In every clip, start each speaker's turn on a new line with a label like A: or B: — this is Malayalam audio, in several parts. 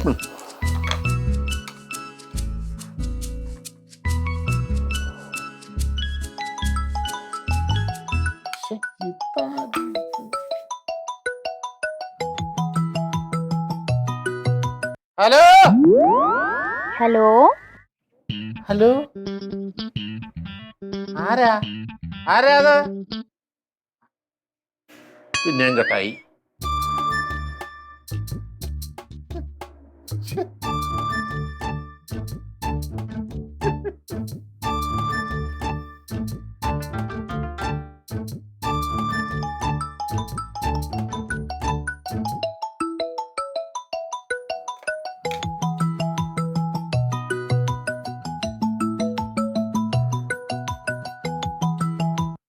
A: ഹലോ
B: ഹലോ
A: ഹലോ ആരാ ആരാ അത്? പിന്നെയും കട്ടായി.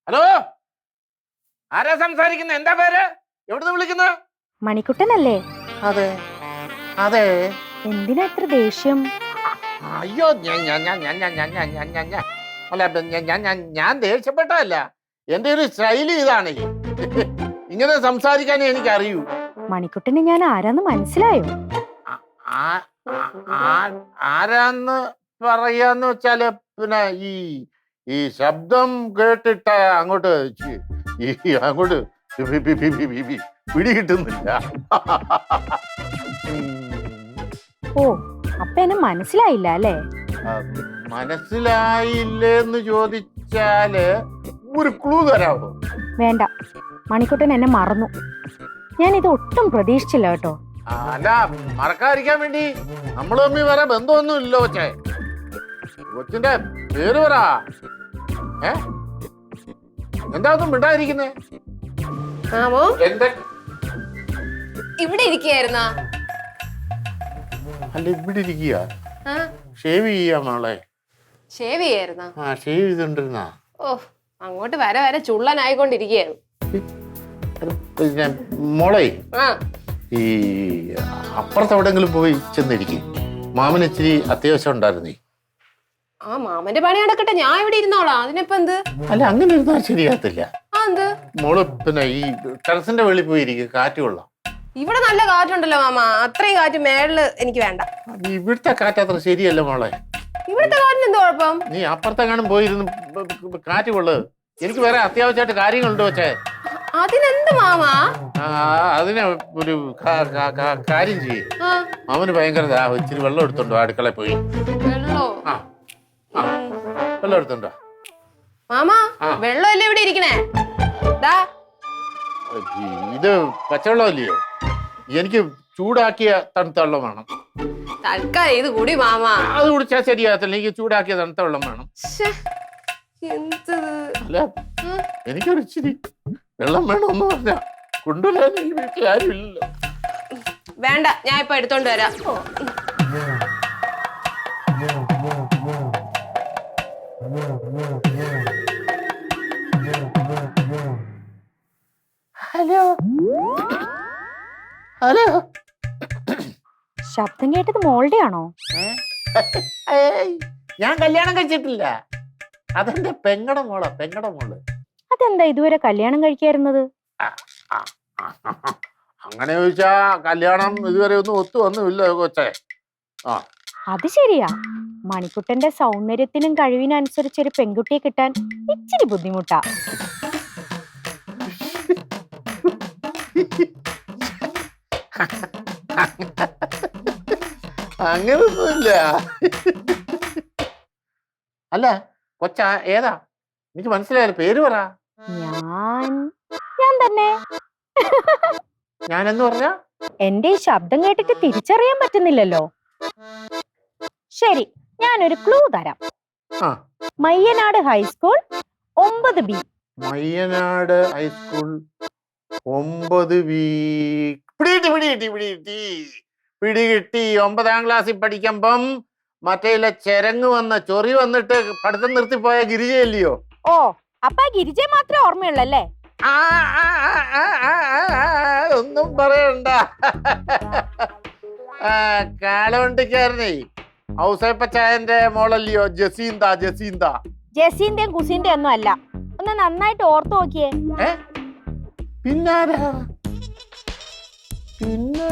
A: ഹലോ ആരാ സംസാരിക്കുന്നത്? എന്താ പേര്? എവിടുന്ന് വിളിക്കുന്നത്?
B: മണിക്കുട്ടനല്ലേ?
A: അതെ അതെ.
B: എന്തിനാ ഇത്ര ദേഷ്യം?
A: അയ്യോ ഞാൻ ദേഷ്യപ്പെട്ടതല്ല. എന്റെ ഒരു ശൈലി ഇതാണ്. ഇങ്ങനെ സംസാരിക്കാനേ എനിക്ക് അറിയൂ.
B: മണിക്കുട്ടന് ഞാൻ ആരാന്ന് മനസ്സിലായോ?
A: ആരാന്ന് പറയാന്ന് വെച്ചാല് പിന്നെ ഈ ശബ്ദം കേട്ടിട്ട് അങ്ങോട്ട് അങ്ങോട്ട് പിടി കിട്ടുന്നില്ല.
B: ഓ, അപ്പൊ എന്നെ മനസ്സിലായില്ല അല്ലേ?
A: മനസ്സിലായില്ലെന്ന് ചോദിച്ചാല് ഒരു ക്ലൂ തരാമോ?
B: വേണ്ട, മണിക്കുട്ടൻ എന്നെ മറന്നു. ഞാൻ ഇത് ഒട്ടും പ്രതീക്ഷിച്ചില്ല കേട്ടോ.
A: അല്ല, മറക്കാതിരിക്കാൻ വേണ്ടി നമ്മൾ തമ്മിൽ വേറെ ബന്ധമൊന്നും ഇല്ലോ. കൊച്ചിന്റെ പേര് പറ. എന്താ ഒന്നും മിണ്ടായിരിക്കുന്നേ?
C: ഇവിടെ ഇരിക്കുകയായിരുന്നാ?
A: അല്ല, ഇവിടെ ഇരിക്കുക. ഷേവ് ചെയ്യാ മോളെ.
C: ഷേവ് ചെയ്യായിരുന്നാ?
A: ആ, ഷേവ് ചെയ്തോണ്ടിരുന്നാ.
C: ഓ, അങ്ങോട്ട് വരെ വരെ ചുള്ളനായിക്കൊണ്ടിരിക്കുകയായിരുന്നു.
A: മോളെ, ഈ അപ്പുറത്ത് എവിടെങ്കിലും പോയി ചെന്നിരിക്കും. മാമന് ഇച്ചിരി അത്യാവശ്യം ഉണ്ടായിരുന്നേ.
C: ആ, മാമന്റെ പണി നടക്കട്ടെ, ഞാൻ ഇവിടെ ഇരുന്നോളാം. അതിനിപ്പോ എന്ത്?
A: അല്ല, അങ്ങനെ ഇരുന്നാൽ ശരിയാകത്തില്ല. മോള് പിന്നെ ഈ ടെറസിന്റെ വെളിയിൽ പോയിരിക്കും, കാറ്റ് കൊള്ളാം.
C: ഇവിടെ നല്ല കാറ്റുണ്ടല്ലോ മാമ. അത്രയും കാറ്റ് മേളില് എനിക്ക് വേണ്ട.
A: ഇവിടുത്തെ കാറ്റ് അത്ര ശരിയല്ല മോളെ.
C: ഇവിടുത്തെ കാറ്റിന് എന്ത് കുഴപ്പം?
A: നീ അപ്പുറത്തെങ്ങാനും പോയിരുന്നു കാറ്റ് കൊള്ളത്. എനിക്ക് വേറെ അത്യാവശ്യമായിട്ട് കാര്യങ്ങളുണ്ട് വെച്ചേ.
C: അതിനെന്ത് മാമ?
A: അതിന് ഒരു കാര്യം ചെയ്യേ. അവന് ഭയങ്കര ദാഹം. ഇച്ചിരി വെള്ളം എടുത്തോണ്ടോ, അടുക്കളയിൽ പോയി.
C: വെള്ളോ?
A: വെള്ളം എടുത്തോണ്ടോ
C: മാമ. വെള്ളമല്ലേ ഇവിടെ ഇരിക്കണേ?
A: ഇത് പച്ചവെള്ളമല്ലയോ? എനിക്ക് ചൂടാക്കിയ തണുത്ത വെള്ളം വേണം.
C: തൽക്കാലം ഇത് കൂടി മാമ.
A: അത് കുടിച്ചാൽ ശരിയാകത്തില്ല. എനിക്ക് ചൂടാക്കിയ തണുത്ത വെള്ളം വേണം. അല്ല, എനിക്കൊരു ഇച്ചിരി വെള്ളം വേണമെന്ന് പറഞ്ഞ കൊണ്ടുവരാൻ ഈ വീട്ടിൽ ആരും ഇല്ലല്ലോ.
C: വേണ്ട, ഞാൻ ഇപ്പൊ എടുത്തോണ്ട് വരാം.
A: Hello hello.
B: ശബ്ദം കേട്ടത് മോളുടെ ആണോ?
A: ഞാൻ കല്യാണം കഴിച്ചിട്ടില്ല. അതെന്റെ പെങ്ങടെ മോളാ, പെങ്ങടെ മോള്.
B: അതെന്താ ഇതുവരെ കല്യാണം കഴിക്കായിരുന്നത്?
A: അങ്ങനെ ചോദിച്ചാ കല്യാണം ഇതുവരെ ഒന്നും ഒത്തു വന്നുമില്ല കൊച്ചേ.
B: അത് ശരിയാ. മണിക്കുട്ടന്റെ സൗന്ദര്യത്തിനും കഴിവിനനുസരിച്ചൊരു പെൺകുട്ടിയെ കിട്ടാൻ ഇച്ചിരി ബുദ്ധിമുട്ടാ.
A: അങ്ങനൊന്നുമില്ല. അല്ല, കൊച്ച ഏതാ? എനിക്ക് മനസ്സിലായാലും പേര് പറ.
B: ഞാൻ തന്നെ.
A: ഞാനെന്ന് പറഞ്ഞ
B: എന്റെ ഈ ശബ്ദം കേട്ടിട്ട് തിരിച്ചറിയാൻ പറ്റുന്നില്ലല്ലോ. ശരി, ഞാനൊരു ക്ലൂ തരാം. Mayyanad high school 9B.
A: Mayyanad high school 9B. പിടികിട്ടി. 9ാം ക്ലാസ്സിൽ പഠിക്കുമ്പം മറ്റേ ചെരങ്ങ് വന്ന് ചൊറി വന്നിട്ട് പഠിത്തം നിർത്തിപ്പോയ ഗിരിജയല്ലയോ?
B: ഓ, അപ്പൊ ഗിരിജയെ മാത്രമേ ഓർമ്മയുള്ളല്ലേ?
A: ഒന്നും പറയണ്ട. കാളവണ്ടിക്കാരനെ ഔസേപ്പച്ചായന്റെ മോളല്ലയോ ജസീന്ത?
B: ജസീന്റെയും കുസീന്റെയും ഒന്നും അല്ല. ഒന്ന് നന്നായിട്ട് ഓർത്തു നോക്കിയേ.
A: പിന്നാരാ? പിന്നെ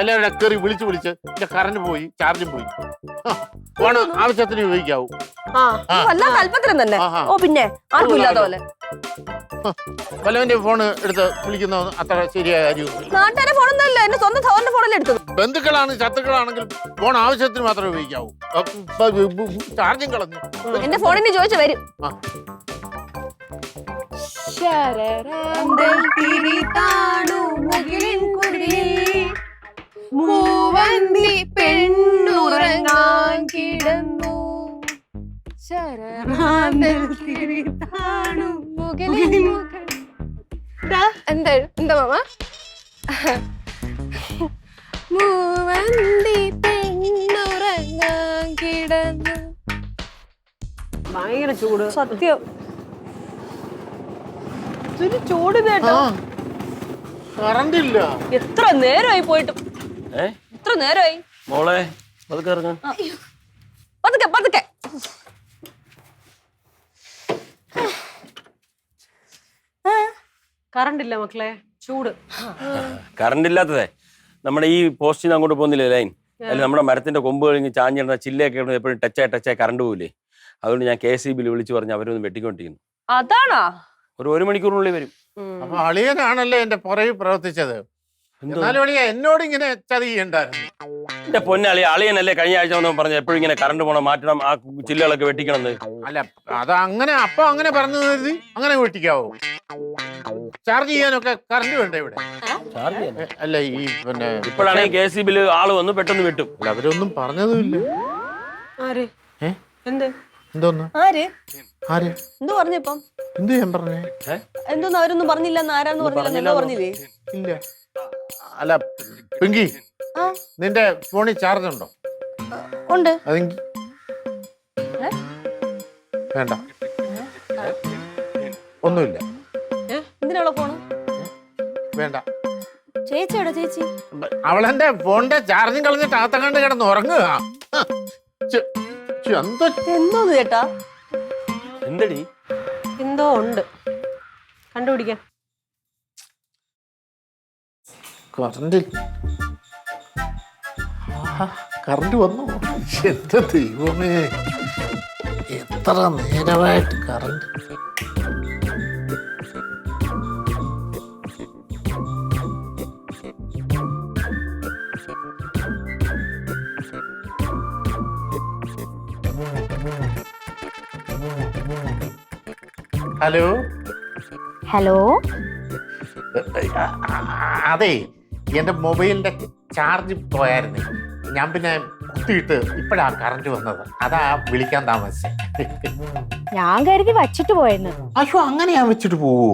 A: എല്ലാവരും കയറി വിളിച്ച് എന്റെ കറണ്ട് പോയി, ചാർജും പോയി. ഫോണ് ആവശ്യത്തിന് ഉപയോഗിക്കാവൂ.
C: വല്ല താല്പര്യം തന്നെ.
A: ആഹാ.
C: ഓ പിന്നെ ആർക്കും ഇല്ലാത്ത പോലെ.
A: വല്ലവന്റെ ഫോണ് എടുത്ത് വിളിക്കുന്ന അത്ര ശരിയായ കാര്യമൊന്നും.
C: നാട്ടുകാരെ ഫോണൊന്നും അല്ല, എന്റെ സ്വന്തം സഹോദരന്റെ ഫോണല്ലേ എടുത്തത്.
A: ബന്ധുക്കളാണ് ശത്രുക്കളാണെങ്കിലും ഫോൺ ആവശ്യത്തിന് മാത്രമേ ഉപയോഗിക്കാവൂ. ചാർജും കളഞ്ഞു.
C: എന്റെ ഫോണിന് ചോദിച്ചു വരും.
A: ആ.
D: മൂവന്തി പെണ്ണുറങ്ങാൻ കിടന്നു എന്താ മാമ? മൂവന്തി പെണ്ണുറങ്ങാൻ കിടന്നു.
C: ഭയങ്കര ചൂട് സത്യം. ചൂട് കേട്ടോ.
A: കറണ്ട് ഇല്ല.
C: എത്ര നേരമായി പോയിട്ട്? എത്ര നേരമായി
E: മോളെ? പതുക്കെ ഇറങ്ങാൻ.
C: പതുക്കെ പതുക്കെ. കറണ്ട് ഇല്ല മക്കളെ, ചൂട്.
E: കറണ്ട് ഇല്ലാത്തതേ നമ്മുടെ ഈ പോസ്റ്റിൽ നിന്ന് അങ്ങോട്ട് പോകുന്നില്ലേ ലൈൻ, അതിൽ നമ്മുടെ മരത്തിന്റെ കൊമ്പ് കഴിഞ്ഞ് ചാഞ്ഞിടുന്ന ചില്ലയൊക്കെ എപ്പോഴും ടച്ചായി കറണ്ട് പോകില്ലേ. അതുകൊണ്ട് ഞാൻ KCB വിളിച്ചു പറഞ്ഞ് അവരൊന്ന് വെട്ടിക്കൊണ്ടിരിക്കുന്നു.
C: അതാണോ?
E: ഒരു മണിക്കൂറിനുള്ളിൽ വരും.
A: അപ്പൊ അളിയനാണല്ലേ എന്റെ പുറകിൽ പ്രവർത്തിച്ചത്. എന്നാലും എന്നോട് ഇങ്ങനെ ചതി ചെയ്യണ്ടായിരുന്നു.
E: എന്റെ പൊന്നളി അളിയനല്ലേ കഴിഞ്ഞ ആഴ്ച വന്ന് പറഞ്ഞ എപ്പോഴും ഇങ്ങനെ കറണ്ട് പോണം, മാറ്റണം, ആ ചില്ലകളൊക്കെ വെട്ടിക്കണം.
A: അല്ല അത് അങ്ങനെ അപ്പൊ അങ്ങനെ പറഞ്ഞു കരുതി അങ്ങനെ വെട്ടിക്കാവോ? ചാർജ് ചെയ്യാനൊക്കെ കറണ്ട് വേണ്ട ഇവിടെ? അല്ല ഈ പിന്നെ
E: ഇപ്പോഴാണെങ്കിൽ KCB ആള് വന്ന് പെട്ടെന്ന് വെട്ടും.
A: അല്ല അവരൊന്നും പറഞ്ഞതുമില്ല.
C: ആര്?
A: എന്ത് എന്തോന്ന്?
C: ആര്
A: ആര്
C: എന്ത് പറഞ്ഞപ്പം?
A: എന്ത് ഞാൻ പറഞ്ഞേ?
C: എന്തോന്ന് അവരൊന്നും പറഞ്ഞില്ല, ആരാന്ന് പറഞ്ഞില്ല, പറഞ്ഞില്ലേ?
A: ഇല്ല. അല്ല പിങ്കി, നിന്റെ ഫോണിൽ ചാർജ് ഉണ്ടോ?
C: ഉണ്ട്.
A: അതെങ്കിൽ വേണ്ട, ഒന്നുമില്ല.
C: എന്തിനാണോ ഫോണ്?
A: വേണ്ട.
C: ചേച്ചിയോടെ ചേച്ചി?
A: അവളെന്റെ ഫോണിന്റെ ചാർജും കളഞ്ഞിട്ട് അകത്തങ്ങാണ്ട് കിടന്ന് ഉറങ്ങുക.
C: എന്തോന്ന് ചേട്ടാ?
E: എന്തടി?
C: എന്തോ ഉണ്ട്, കണ്ടുപിടിക്കാം.
A: കറണ്ട് വന്നു. എന്റെ ദൈവമേ, എത്ര നേരമായിട്ട് കറണ്ട്. Hello
B: hello.
A: അതെ, എന്റെ മൊബൈലിന്റെ ചാർജ് പോയായിരുന്നു. ഞാൻ പിന്നെ കുത്തിയിട്ട് ഇപ്പഴാ കറണ്ട് വന്നത്. അതാ വിളിക്കാൻ താമസിച്ചേ.
B: ഞാൻ കരുതി വച്ചിട്ട് പോയെന്ന്.
A: അയ്യോ, അങ്ങനെ ഞാൻ വെച്ചിട്ട് പോവൂ?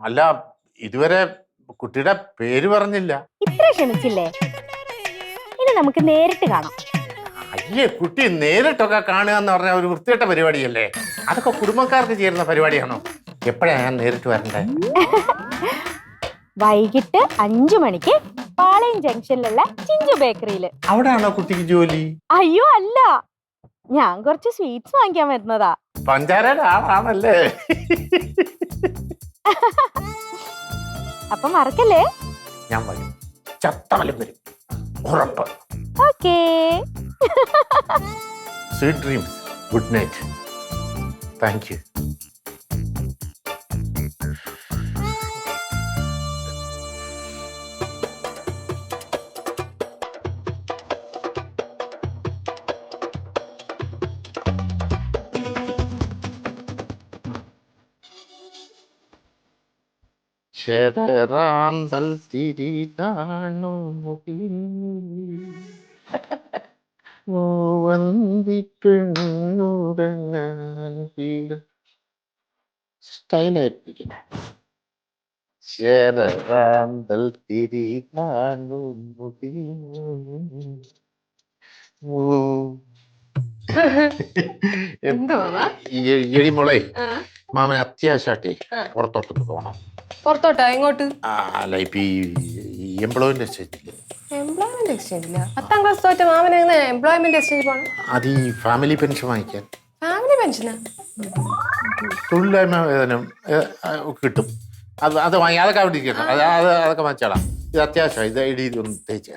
A: അല്ല, ഇതുവരെ കുട്ടിയുടെ പേര് പറഞ്ഞില്ല.
B: ഇത്ര ക്ഷമിച്ചില്ലേ? ഇനി നമുക്ക് നേരിട്ട് കാണാം.
A: അയ്യേ, കുട്ടി നേരിട്ടൊക്കെ കാണുക എന്ന് പറഞ്ഞാൽ ഒരു വൃത്തികെട്ട പരിപാടിയല്ലേ? അതൊക്കെ കുടുംബക്കാർക്ക് ചേരുന്ന പരിപാടിയാണോ? എപ്പോഴാ ഞാൻ നേരിട്ട് വരണ്ടേ?
B: വൈകിട്ട് 5 മണിക്ക് പാളയം ജംഗ്ഷനിലുള്ള ചിഞ്ചു ബേക്കറിയില്.
A: അവിടെയാണോ കുട്ടിക്ക് ജോലി?
B: അയ്യോ അല്ല, ഞാൻ കുറച്ച് സ്വീറ്റ്സ് വാങ്ങിക്കാൻ വരുന്നതാ.
A: പഞ്ചാരയുടെ ആളാണല്ലേ?
B: അപ്പൊ മറക്കല്ലേ.
A: ഞാൻ വരും, ചത്തവലും വരും, ഉറപ്പ്.
B: Okay.
A: Sweet dreams. Good night. Thank you. ശരറാന്തൽ തിരിതാണു സ്റ്റൈലായിട്ട്. ശരറാന്തൽ തിരിതാണു എഴിമുളെ മാമൻ അത്യാവശ്യമായിട്ടേ പുറത്തോട്ട് പോകണം.
D: പുറത്തോട്ടാ? എങ്ങോട്ട്?
A: അല്ല, ഇപ്പൊ ഈ എംപ്ലോയ്മെന്റ് എക്സ്ചേഞ്ച്.
D: എംപ്ലോയ്മെന്റ് എക്സ്ചേഞ്ച് ഇല്ല. 10ാം ക്ലാസ് തോറ്റ മാമന് എംപ്ലോയ്മെന്റ് എക്സ്ചേഞ്ച് പോകണം?
A: അത് ഈ ഫാമിലി പെൻഷൻ വാങ്ങിക്കാൻ.
D: ഫാമിലി പെൻഷനാ?
A: തൊഴിലില്ലായ്മ വേതനം കിട്ടും. അത് വാങ്ങി അതൊക്കെ അവിടെ ഇരിക്കട്ടെ. അതൊക്കെ വാങ്ങിച്ചോളാം. ഇത് അത്യാവശ്യം ഇത് ഇടി ഒന്ന് തേച്ച്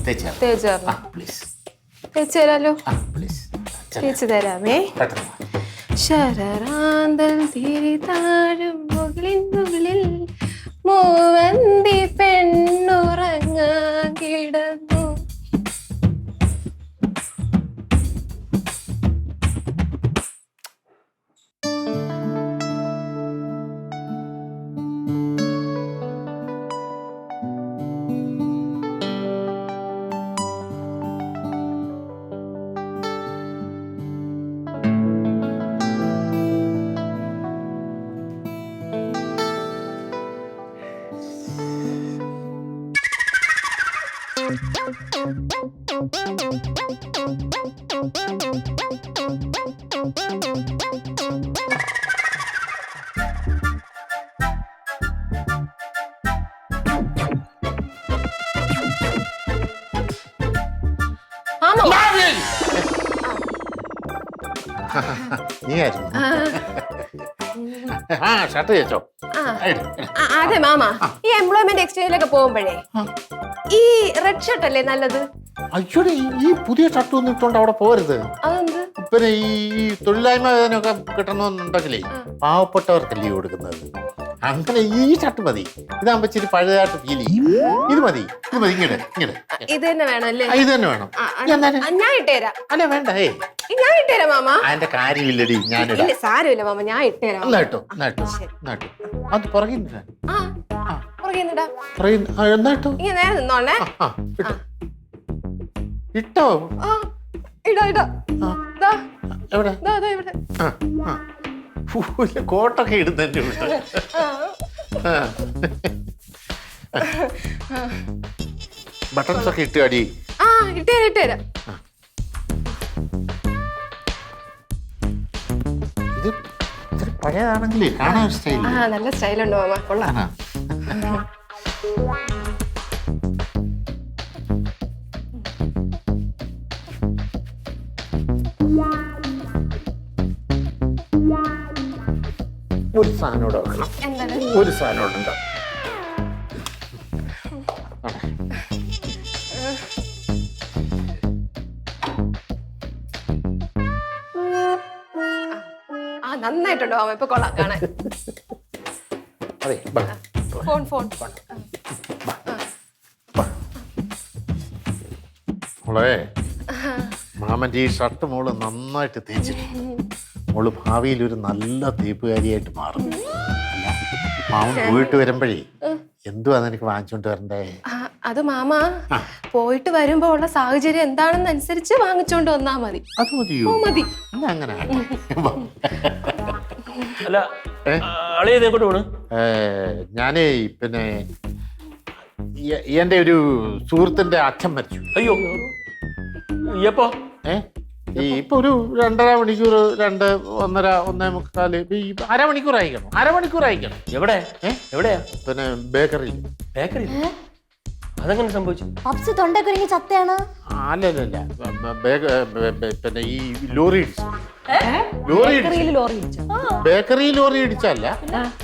A: തേച്ച്
D: തേച്ചായിരുന്നു
A: പ്ലീസ്
D: തേച്ച് തരാലോ
A: പ്ലീസ്
D: തേച്ച് തരാമേ. ശരറാന്തൽ തിരി താഴും മുകളിൽ മൂവന്തി പെണ്ണുറങ്ങാൻ കിടന്നു.
A: നീ ആയിരുന്നു ഷർട്ട് ചേച്ചോ.
D: അതെ മാമ, ഈ എംപ്ലോയ്മെന്റ് എക്സ്ചേഞ്ചിലൊക്കെ പോകുമ്പോഴേ ഈ റെഡ് ഷർട്ട് അല്ലേ നല്ലത്?
A: അയ്യോടെ ഈ പുതിയ ഷർട്ട് ഒന്നും ഇട്ടോണ്ട് അവിടെ പോരുത്.
D: അതെന്ത്?
A: പിന്നെ ഈ തൊഴിലായ്മ വേതനമൊക്കെ കിട്ടണമെന്നുണ്ടെങ്കിലേ പാവപ്പെട്ടവർക്ക് ലീവ് കൊടുക്കുന്നത്. അങ്ങനെ ഈ ഷർട്ട് മതി. ഇതാകുമ്പോ ഇച്ചിരി പഴയതായിട്ട് ഫീൽ ചെയ്യും. ഇത് മതി ഇങ്ങോട്ട്
D: ഇത് തന്നെ വേണം അല്ലേ?
A: ഇത് തന്നെ വേണം.
D: ഞാൻ ഇട്ടുതരാം.
A: അല്ല വേണ്ട
D: ഞാൻ ഇട്ടുതരാം മാമ.
A: അതിന്റെ കാര്യമില്ലടി. ഞാനിടാം.
D: സാരമില്ല മാമ, ഞാൻ ഇട്ടുതരാം.
A: എന്നാട്ടോ അത് പുറകില്ല എന്നാട്ടോ
D: ഇങ്ങനെ നേരെ നിന്നോളേ.
A: ഇട്ടോ
D: ഇടാ
A: എവിടെ
D: ഇവിടെ.
A: കോട്ടൊക്കെ ഇടുന്നെ ബട്ടൺസ് ഒക്കെ ഇട്ട് അടി.
D: ഇട്ടുതരാം.
A: ഇത് ഇത്തിരി പഴയതാണെങ്കിലേ കാണാൻ സ്റ്റൈൽ.
D: നല്ല സ്റ്റൈലുണ്ട് മാമ, കൊള്ളാം.
A: ഒരു സാധനം ഇവിടെ വെക്കണം. ഒരു സാധനം ഇവിടെ ഉണ്ടോ?
D: നന്നായിട്ടുണ്ടോ മാമ? ഇപ്പൊ കൊള്ളാം കാണാൻ.
A: അതെ
D: ഫോൺ
A: മോളെ, മാമന്റെ ഈ ഷർട്ട് മോള് നന്നായിട്ട് തേച്ചിട്ടുണ്ട്. മോള് ഭാവിയിൽ ഒരു നല്ല തേപ്പുകാരിയായിട്ട് മാറും. മാമൻ പോയിട്ട് വരുമ്പോഴേ എന്തുവാ എനിക്ക് വാങ്ങിച്ചോണ്ട് വരണ്ടേ?
D: അത് മാമ പോയിട്ട് വരുമ്പോ ഉള്ള സാഹചര്യം എന്താണെന്ന് അനുസരിച്ച് വാങ്ങിച്ചോണ്ട് വന്നാ മതി.
A: അത് മതിയോ?
D: മതി.
A: അങ്ങനെ
E: അല്ല അളിയത് എങ്ങോട്ട് പോണ്?
A: ഞാനേ പിന്നെ എന്റെ ഒരു സുഹൃത്തിന്റെ അച്ഛൻ മരിച്ചു.
E: അയ്യോ എപ്പോ?
A: ഇപ്പൊ ഒരു 2.5 മണിക്കൂർ 1.5 അരമണിക്കൂർ അയക്കണം.
E: എവിടെ എവിടെയാ?
A: പിന്നെ ബേക്കറിയിൽ.
E: അതെങ്ങനെ സംഭവിച്ചു?
B: പപ്സ് തൊണ്ടക്കുരുങ്ങി ചത്തയാണ്.
A: അല്ലല്ല പിന്നെ ഈ ലോറി ബേക്കറി ലോറി ഇടിച്ചല്ല.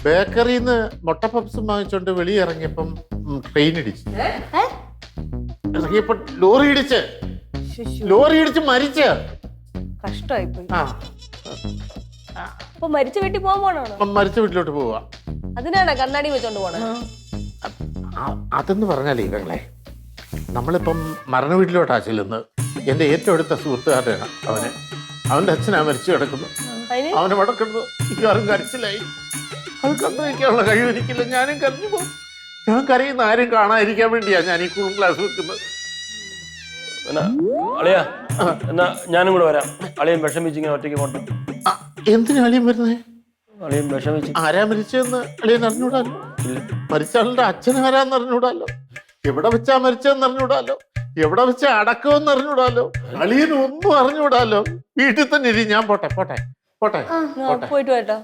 A: ബേക്കറിന്ന് മുട്ട പപ്സ് വാങ്ങിച്ചോണ്ട് വെളിയിറങ്ങിയപ്പം ട്രെയിൻ ഇടിച്ചു. ഇറങ്ങിയപ്പോ ലോറി ഇടിച്ച് മരിച്ച്.
C: കഷ്ടമായി പോയി. അപ്പൊ മരിച്ച വീട്ടിൽ പോകാൻ പോണോ?
A: മരിച്ച വീട്ടിലോട്ട് പോവാ.
C: അതിനാണ് കണ്ണാടി വെച്ചോണ്ട് പോണേ?
A: അതെന്ന് പറഞ്ഞാലേ ഇവങ്ങളെ, നമ്മളിപ്പം മരണ വീട്ടിലോട്ടാ ചെല്ലുന്നത്. എന്റെ ഏറ്റവും അടുത്ത സുഹൃത്തുകാരനാണ് അവന്റെ അച്ഛനാ മരിച്ചു കിടക്കുന്നു. അവനെ വടക്കുന്നത് മിക്കവാറും കരച്ചിലായി. അത് കണ്ടു വയ്ക്കാനുള്ള കഴിവെനിക്കില്ല. ഞാനും കരഞ്ഞു പോകും. ഞാൻ കരയുന്ന ആരും കാണാതിരിക്കാൻ വേണ്ടിയാ ഞാൻ ഈ കൂളും ക്ലാസ് വെക്കുന്നത്.
E: അളിയാ എന്നാ ഞാനും കൂടെ വരാം. അളിയൻ വിഷമിച്ചിങ്ങനെ ഒറ്റയ്ക്ക് പോട്ടെ.
A: എന്തിനാ അളിയൻ വരുന്നേ?
E: അളിയൻ വിഷമിച്ചു.
A: ആരാ മരിച്ചതെന്ന് അളിയൻ അറിഞ്ഞൂടാലോ. മരിച്ച ആളുടെ അച്ഛൻ ആരാന്ന് അറിഞ്ഞൂടാലോ. എവിടെ വെച്ചാ മരിച്ചതെന്ന് അറിഞ്ഞൂടാലോ. എവിടെ വെച്ചാ അടക്കമെന്ന് അറിഞ്ഞൂടാലോ. അളിയൻ ഒന്നും അറിഞ്ഞൂടാലോ. വീട്ടിൽ തന്നെ ഇരി. ഞാൻ പോട്ടെ.
C: പോയിട്ട് കേട്ടോ.